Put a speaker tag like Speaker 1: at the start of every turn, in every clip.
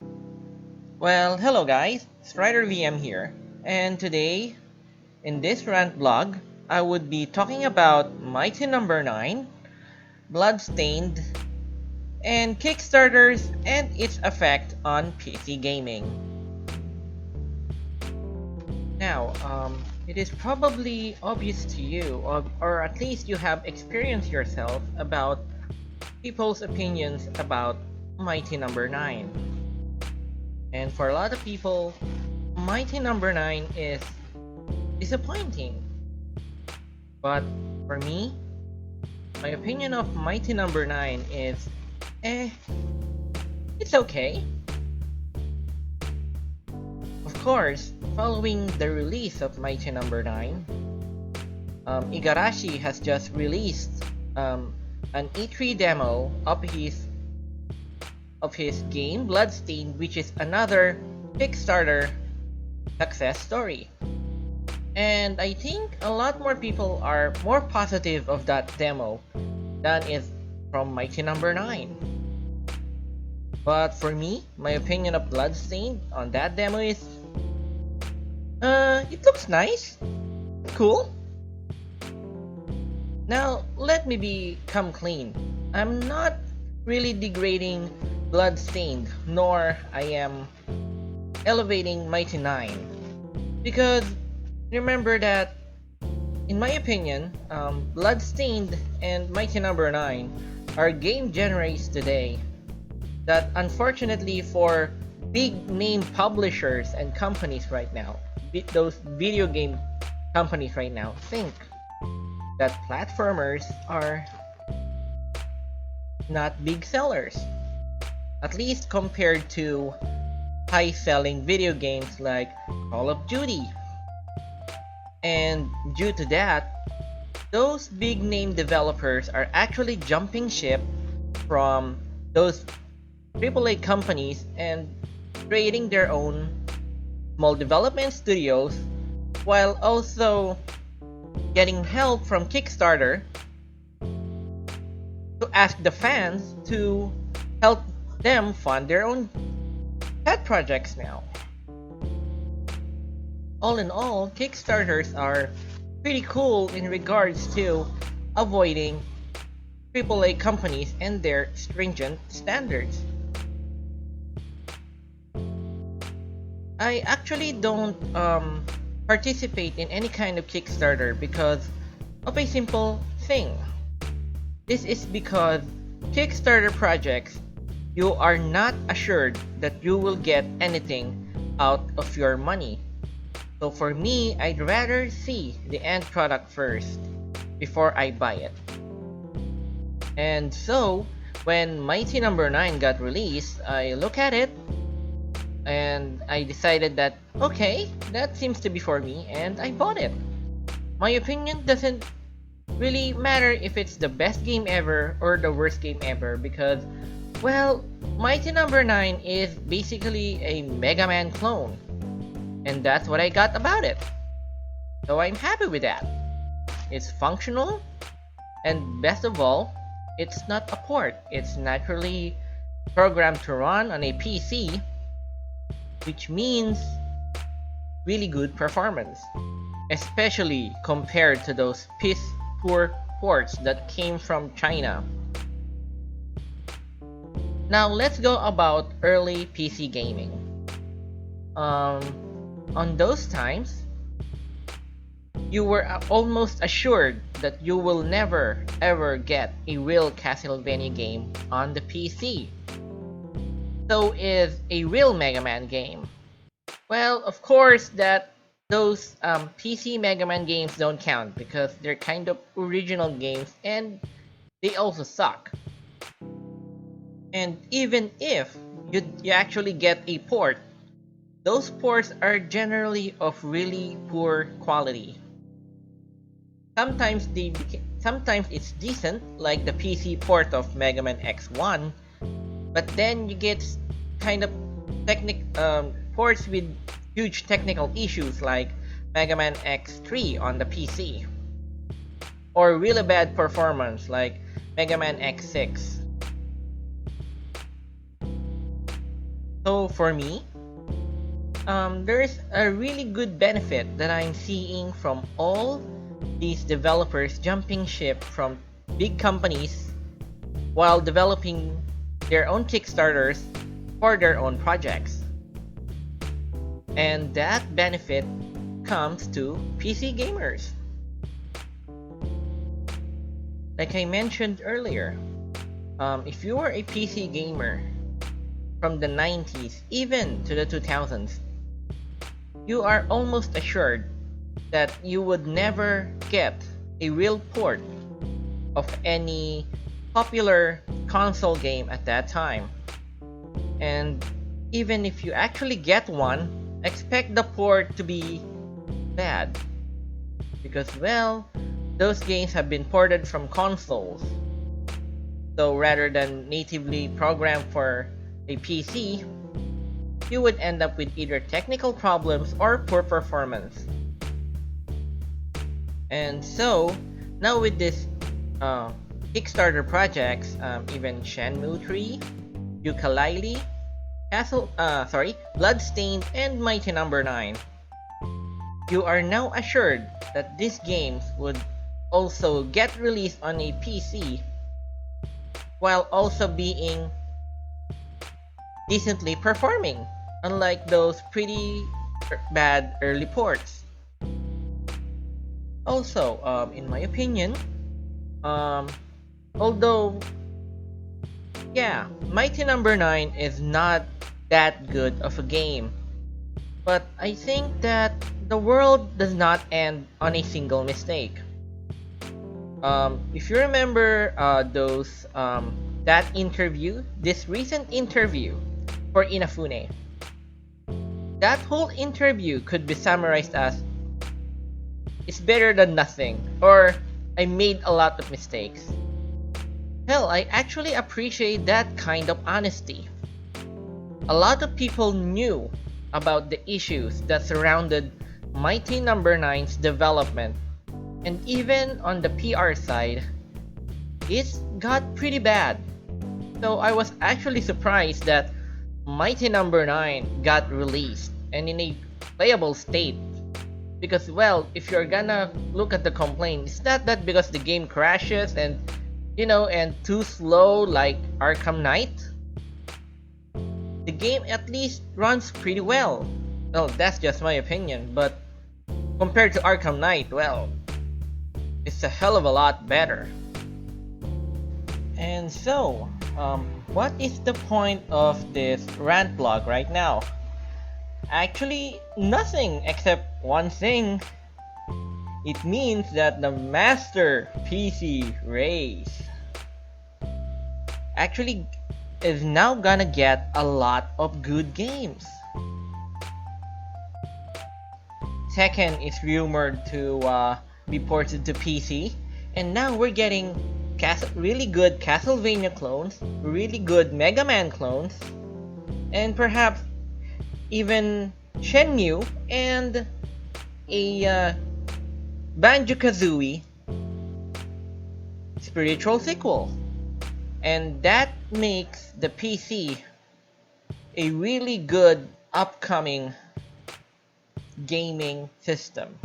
Speaker 1: Well, hello guys, Strider VM here, and today in this rant blog, I would be talking about Mighty Number 9, Bloodstained, and Kickstarters and its effect on PC gaming. Now, it is probably obvious to you, or at least you have experienced yourself about people's opinions about Mighty Number 9. And for a lot of people, Mighty Number 9 is disappointing. But for me, my opinion of Mighty Number 9 is, eh, it's okay. Of course, following the release of Mighty Number 9, Igarashi has just released an E3 demo of his game Bloodstained, which is another Kickstarter success story. And I think a lot more people are more positive of that demo than is from Mighty Number 9. But for me, my opinion of Bloodstained on that demo is, it looks nice, cool. Now, let me become clean. I'm not really degrading Bloodstained, nor I am elevating Mighty 9. Because remember that, in my opinion, Bloodstained and Mighty Number 9 are game genres today that unfortunately for big name publishers and companies right now, those video game companies right now, think that platformers are not big sellers, at least compared to high-selling video games like Call of Duty. And due to that, those big name developers are actually jumping ship from those AAA companies and creating their own small development studios, while also getting help from Kickstarter to ask the fans to help them fund their own pet projects now. All in all, Kickstarters are pretty cool in regards to avoiding AAA companies and their stringent standards. I actually don't participate in any kind of Kickstarter because of a simple thing. This is because Kickstarter projects, you are not assured that you will get anything out of your money. So for me, I'd rather see the end product first before I buy it. And so, when Mighty Number 9 got released, I look at it and I decided that, okay, that seems to be for me, and I bought it. My opinion doesn't really matter if it's the best game ever or the worst game ever, because, well, Mighty Number 9 is basically a Megaman clone, and that's what I got about it. So I'm happy with that. It's functional, and best of all, it's not a port. It's naturally programmed to run on a PC, which means really good performance, especially compared to those piss poor ports that came from China. Now let's go about early PC gaming. On those times, you were almost assured that you will never ever get a real Castlevania game on the PC. So is a real Mega Man game. Well, of course that those PC Mega Man games don't count because they're kind of original games and they also suck. And even if you actually get a port, those ports are generally of really poor quality. Sometimes it's decent, like the PC port of Mega Man X1, but then you get kind of ports with huge technical issues like Mega Man X3 on the PC, or really bad performance like Mega Man X6. So for me, there's a really good benefit that I'm seeing from all these developers jumping ship from big companies while developing their own Kickstarters for their own projects. And that benefit comes to PC gamers. Like I mentioned earlier, if you are a PC gamer from the 90s, even to the 2000s, you are almost assured that you would never get a real port of any popular console game at that time. And even if you actually get one, expect the port to be bad. Because, well, those games have been ported from consoles. So rather than natively programmed for a PC, you would end up with either technical problems or poor performance. And so, now with this Kickstarter projects, even Shenmue 3, Yooka-Laylee, Bloodstained, and Mighty Number 9, you are now assured that these games would also get released on a PC while also being decently performing, unlike those pretty bad early ports. Also, in my opinion, although, yeah, Mighty Number 9 is not that good of a game, but I think that the world does not end on a single mistake. If you remember this recent interview for Inafune, that whole interview could be summarized as, "It's better than nothing," or "I made a lot of mistakes." Hell, I actually appreciate that kind of honesty. A lot of people knew about the issues that surrounded Mighty Number 9's development, and even on the PR side, it got pretty bad. So I was actually surprised that Mighty Number 9 got released and in a playable state. Because, well, if you're gonna look at the complaint, it's not that because the game crashes and too slow like Arkham Knight. The game at least runs pretty well. Well, that's just my opinion, but compared to Arkham Knight, well, it's a hell of a lot better. And so, what is the point of this rant blog right now? Actually, nothing except one thing. It means that the master PC race actually is now gonna get a lot of good games. Tekken is rumored to be ported to PC, and now we're getting really good Castlevania clones, really good Megaman clones, and perhaps even Shenmue and a Banjo-Kazooie spiritual sequel. And that makes the PC a really good upcoming gaming system.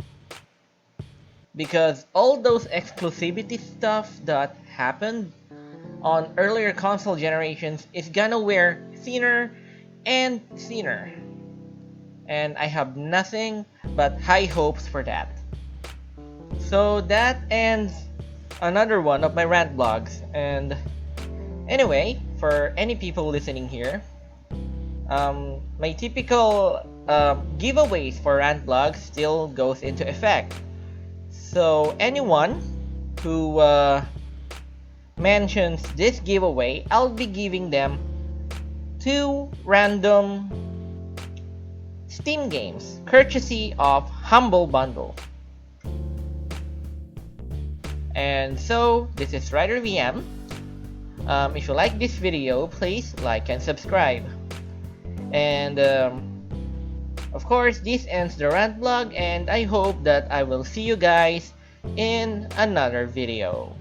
Speaker 1: Because all those exclusivity stuff that happened on earlier console generations is gonna wear thinner and thinner. And I have nothing but high hopes for that. So that ends another one of my rant blogs. And anyway, for any people listening here, my typical giveaways for rant blogs still goes into effect. So anyone who mentions this giveaway, I'll be giving them 2 random Steam games, courtesy of Humble Bundle. And so, this is Ryder VM. If you like this video, please like and subscribe. And of course, this ends the rant blog, and I hope that I will see you guys in another video.